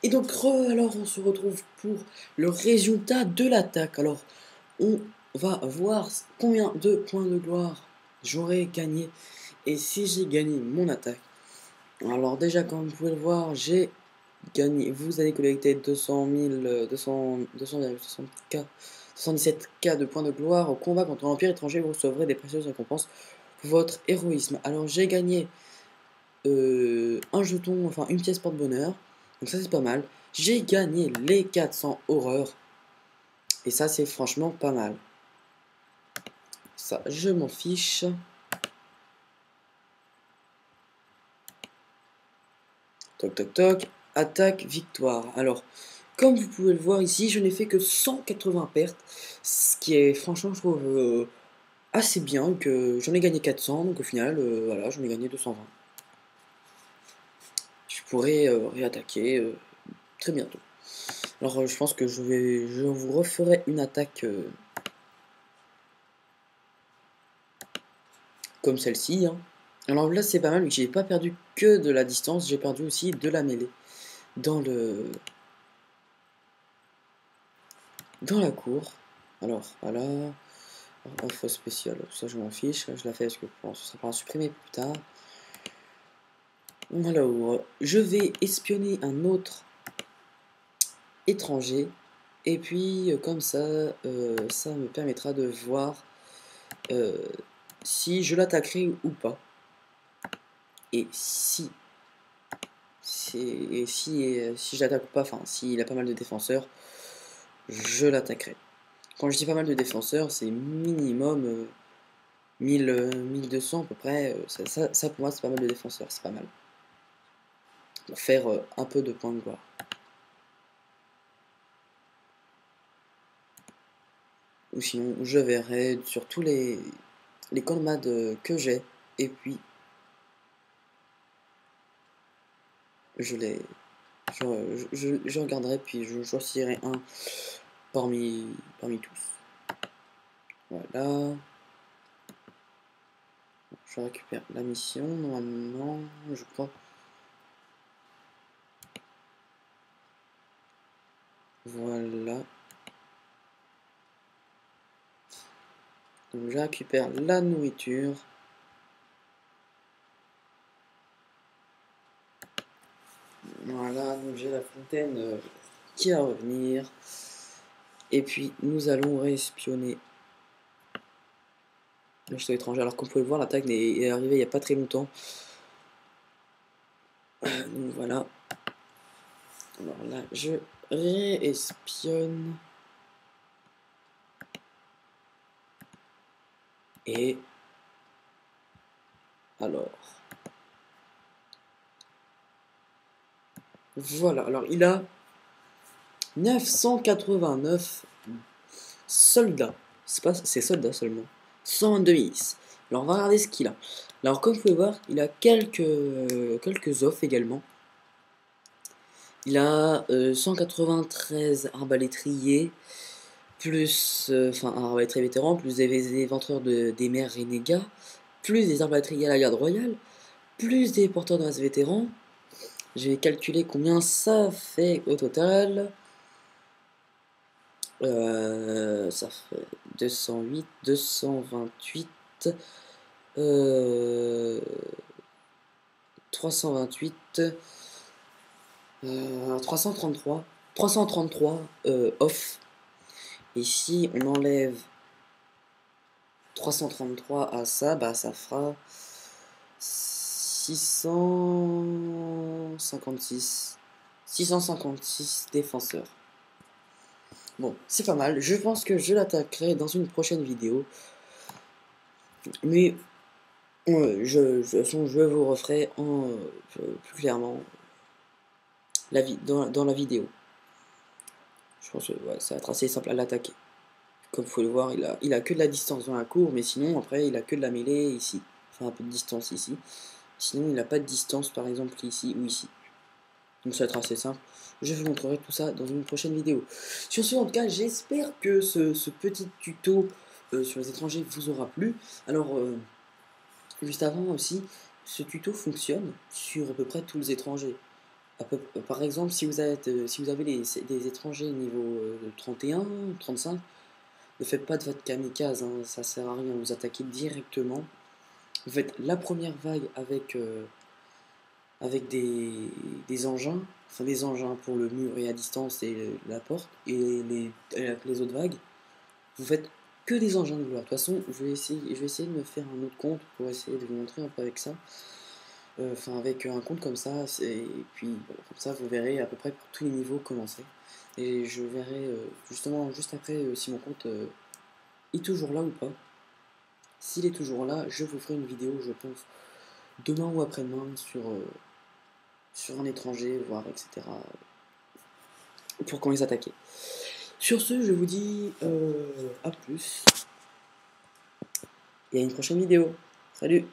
Et donc, alors on se retrouve pour le résultat de l'attaque. Alors, on va voir combien de points de gloire j'aurai gagné et si j'ai gagné mon attaque. Alors déjà, comme vous pouvez le voir, j'ai gagné, vous allez collecter 200 000, 200,60K, 77K de points de gloire au combat contre l'Empire étranger. Vous recevrez des précieuses récompenses pour votre héroïsme. Alors j'ai gagné un jeton, enfin une pièce porte-bonheur, donc ça c'est pas mal. J'ai gagné les 400 horreurs, et ça c'est franchement pas mal. Ça, je m'en fiche. Toc toc toc, attaque, victoire. Alors, comme vous pouvez le voir ici, je n'ai fait que 180 pertes, ce qui est franchement, je trouve, assez bien, que j'en ai gagné 400, donc au final, voilà, j'en ai gagné 220. Je pourrais réattaquer très bientôt. Alors, je pense que je vous referai une attaque comme celle-ci, hein. Alors là, c'est pas mal, j'ai pas perdu que de la distance, j'ai perdu aussi de la mêlée dans la cour. Alors, voilà. Info spéciale, ça je m'en fiche, je la fais parce que ça sera supprimer plus tard. Alors, je vais espionner un autre étranger, et puis comme ça, ça me permettra de voir euh, si je l'attaquerai ou pas. Et si je l'attaque ou pas, enfin s'il a pas mal de défenseurs, je l'attaquerai. Quand je dis pas mal de défenseurs, c'est minimum 1200 à peu près. Ça pour moi c'est pas mal de défenseurs, c'est pas mal. Pour faire un peu de points de gloire. Ou sinon je verrai sur tous les combats que j'ai, et puis je les je regarderai, puis je choisirai un parmi tous. Voilà, je récupère la mission normalement, je crois. Voilà, donc je récupère la nourriture. Voilà, donc j'ai la fontaine qui va revenir. Et puis nous allons réespionner le château étranger. Alors comme vous pouvez le voir, l'attaque est arrivée il n'y a pas très longtemps. Donc voilà. Alors là, je réespionne. Et alors. Voilà, alors il a 989 soldats. C'est soldats seulement. 122 milices. Alors on va regarder ce qu'il a. Alors comme vous pouvez voir, il a quelques offres également. Il a 193 arbalétriers, plus, enfin un arbalétrier vétéran, plus des éventreurs des mers renégats, plus des arbalétriers à la garde royale, plus des porteurs de race vétérans. Je vais calculer combien ça fait au total. Ça fait 208, 228, 328, 333, 333 off. Et si on enlève 333 à ça, bah ça fera 656 défenseurs. Bon, c'est pas mal. Je pense que je l'attaquerai dans une prochaine vidéo. Mais de toute façon, je vous referai plus clairement dans la vidéo. Je pense que ouais, ça va être assez simple à l'attaquer. Comme vous pouvez le voir, il a que de la distance dans la cour, mais sinon, après, il a que de la mêlée ici. Enfin, un peu de distance ici. Sinon, il n'a pas de distance, par exemple, ici ou ici. Donc ça va être assez simple. Je vous montrerai tout ça dans une prochaine vidéo. Sur ce, en tout cas, j'espère que ce petit tuto sur les étrangers vous aura plu. Alors, juste avant aussi, ce tuto fonctionne sur à peu près tous les étrangers. Par exemple, si vous avez des étrangers niveau 31, 35, ne faites pas de votre kamikaze, hein, ça sert à rien, vous attaquez directement. Vous faites la première vague avec des engins, enfin des engins pour le mur et à distance et la porte, et les autres vagues, vous faites que des engins de gloire. De toute façon, je vais essayer de me faire un autre compte pour essayer de vous montrer un peu avec ça. Enfin, avec un compte comme ça, et puis bon, comme ça, vous verrez à peu près pour tous les niveaux commencer. Et je verrai justement juste après si mon compte est toujours là ou pas. S'il est toujours là, je vous ferai une vidéo, je pense, demain ou après-demain sur un étranger, voir, etc. Pour qu'on les attaque. Sur ce, je vous dis à plus et à une prochaine vidéo. Salut!